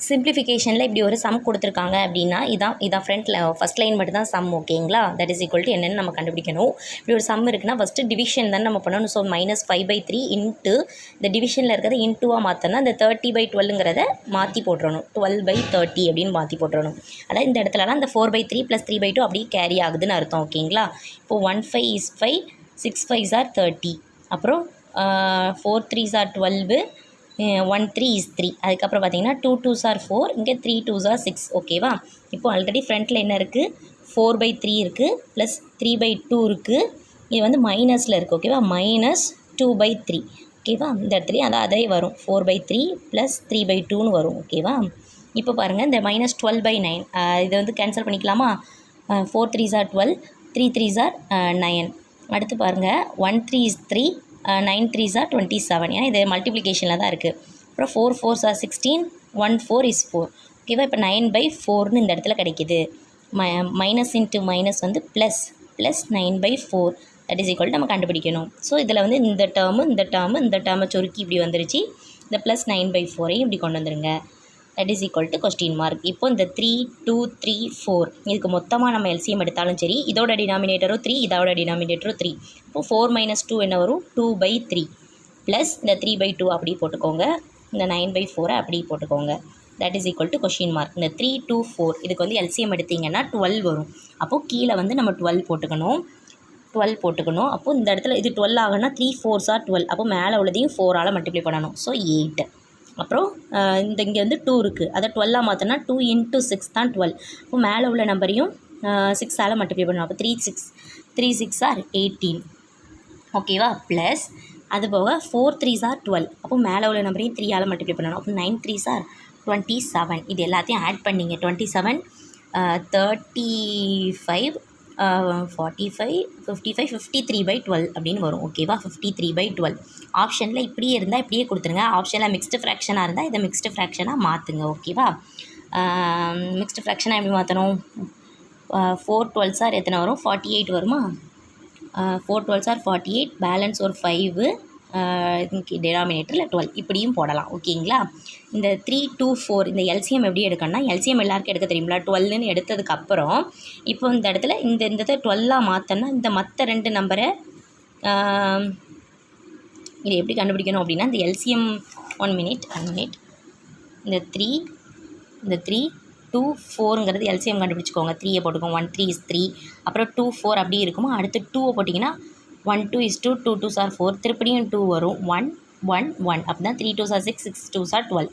சிம்பிளிஃபிகேஷனில் இப்படி ஒரு சம் கொடுத்துருக்காங்க அப்படின்னா இதான் ஃப்ரண்ட்டில் ஃபஸ்ட் லைன் மட்டும் தான் சம் ஓகேங்களா. தட் இஸ் ஈக்குவல் டு என்னென்னு நம்ம கண்டுபிடிக்கணும். இப்படி ஒரு சம் இருக்குன்னா ஃபஸ்ட்டு டிவிஷன் தான் நம்ம பண்ணணும். ஸோ -5/3 இன்ட்டு இந்த டிவிஷனில் இருக்கிறத இன்ட்டுவாக மாற்றணும். இந்த 30/12ங்கிறத மாற்றி போட்டுறணும். 12/30 அப்படின்னு மாற்றி போட்டுறணும். அதாவது இந்த இடத்துலலாம் இந்த 4/3 + 3/2 அப்படியே கேரி ஆகுதுன்னு அர்த்தம் ஓகேங்களா. இப்போது 1 5 is 5, 6 5s are 30, அப்புறம் 4 3s are 12, 1 3 is 3. அதுக்கப்புறம் பார்த்தீங்கன்னா 2 2s are 4, இங்கே 3 2s are 6 ஓகேவா. இப்போ ஆல்ரெடி ஃப்ரண்ட்டில் என்ன இருக்குது, 4/3 இருக்குது ப்ளஸ் 3/2 இருக்குது. இது வந்து மைனஸில் இருக்குது ஓகேவா, -2/3 ஓகேவா. இந்த இடத்துலையும் அதே வரும் 4/3 + 3/2ன்னு வரும் ஓகேவா. இப்போ பாருங்கள் இந்த -12/9 இதை வந்து கேன்சல் பண்ணிக்கலாமா. 4 3s are 12, 3 3s are 9. அடுத்து பாருங்கள் 1 3 is 3, 9 3s are 27. ஏன்னா இது மல்டிப்ளிகேஷனில் தான் இருக்குது. அப்புறம் 4 4s are 16, 1 4 is 4 ஓகேவா. இப்போ 9/4ன்னு இந்த இடத்துல கிடைக்கிது. மைனஸ் இன்ட்டு மைனஸ் வந்து ப்ளஸ் 9/4 தட் இஸ் ஈக்குவல் நம்ம கண்டுபிடிக்கணும். ஸோ இதில் வந்து இந்த டேர்மை சுருக்கி இப்படி வந்துருச்சு. இந்த +9/4ஐயும் இப்படி கொண்டு வந்துருங்க. That is equal to question mark. இப்போ இந்த 3 2 3 4 இதுக்கு மொத்தமாக நம்ம எல்சிஎம் எடுத்தாலும் சரி, இதோட டினாமினேட்டரும் 3, இதோட டினாமினேட்டரும் 3. இப்போ 4 - 2 என்ன வரும், 2/3 ப்ளஸ் இந்த 3/2 அப்படி போட்டுக்கோங்க. இந்த 9/4 அப்படி போட்டுக்கோங்க. That is equal to question mark. இந்த 3 2 4 இதுக்கு வந்து எல்சிஎம் எடுத்திங்கன்னா 12 வரும். அப்போது கீழே வந்து நம்ம 12 போட்டுக்கணும். அப்போது இந்த இடத்துல இது 12 ஆகுனா 3 4s are 12. அப்போ மேலே உள்ளதையும் 4ஆல் மல்டிப்ளை பண்ணணும். ஸோ 8. அப்புறம் இங்கே வந்து 2 இருக்குது, அதை 12ஆக மாற்றினா 2 × 6 தான் 12. இப்போ மேலே உள்ள நம்பரையும் 6ஆல் மல்டிப்ளை பண்ணணும். அப்போ 3 6 are 18 ஓகேவா. ப்ளஸ் அது போக 4 3s are 12. அப்போ மேலே உள்ள நம்பரையும் 3ஆல் மல்டிப்ளை பண்ணணும். அப்போ 9 3s are 27. இது எல்லாத்தையும் ஆட் பண்ணிங்க. 27 35 45 55 53/12 அப்படின்னு வரும் ஓகேவா. 53/12 ஆப்ஷனில் இப்படியே இருந்தால் இப்படியே கொடுத்துருங்க. ஆப்ஷனில் மிக்ஸ்டு ஃப்ராக்ஷனாக இருந்தால் இதை மிக்ஸ்டு ஃப்ராக்ஷனாக மாற்றுங்க ஓகேவா. மிக்ஸ்டு ஃப்ராக்ஷனாக எப்படி மாற்றணும், 4 12s are எத்தனை வரும், 48 வருமா. 4 12s are 48, பேலன்ஸ் ஒரு 5, டினாமினேட்டரில் 12 இப்படியும் போடலாம் ஓகேங்களா. இந்த 3 2 4 இந்த எல்சிஎம் எப்படி எடுக்கணும்னா, எல்சிஎம் எல்லாருக்கும் எடுக்க தெரியுங்களா. 12ன்னு எடுத்ததுக்கப்புறம் இப்போ இந்த இடத்துல இந்த 12ஆக மாற்றோன்னா இந்த மற்ற 2 நம்பரை இதை எப்படி கண்டுபிடிக்கணும் அப்படின்னா, இந்த எல்சிஎம் 1 minute இந்த 3 2 4ங்கிறது எல்சிஎம் கண்டுபிடிச்சிக்கோங்க. 3 போட்டுக்கோங்க. 1 3 is 3, அப்புறம் 2 4 அப்படி இருக்குமா. அடுத்து 2 போட்டிங்கன்னா 1 2 is 2, 2 2s are 4, திருப்படியும் 2 வரும். 1 1 1 அப்போ தான் 3 2s are 6, 6 2s are 12.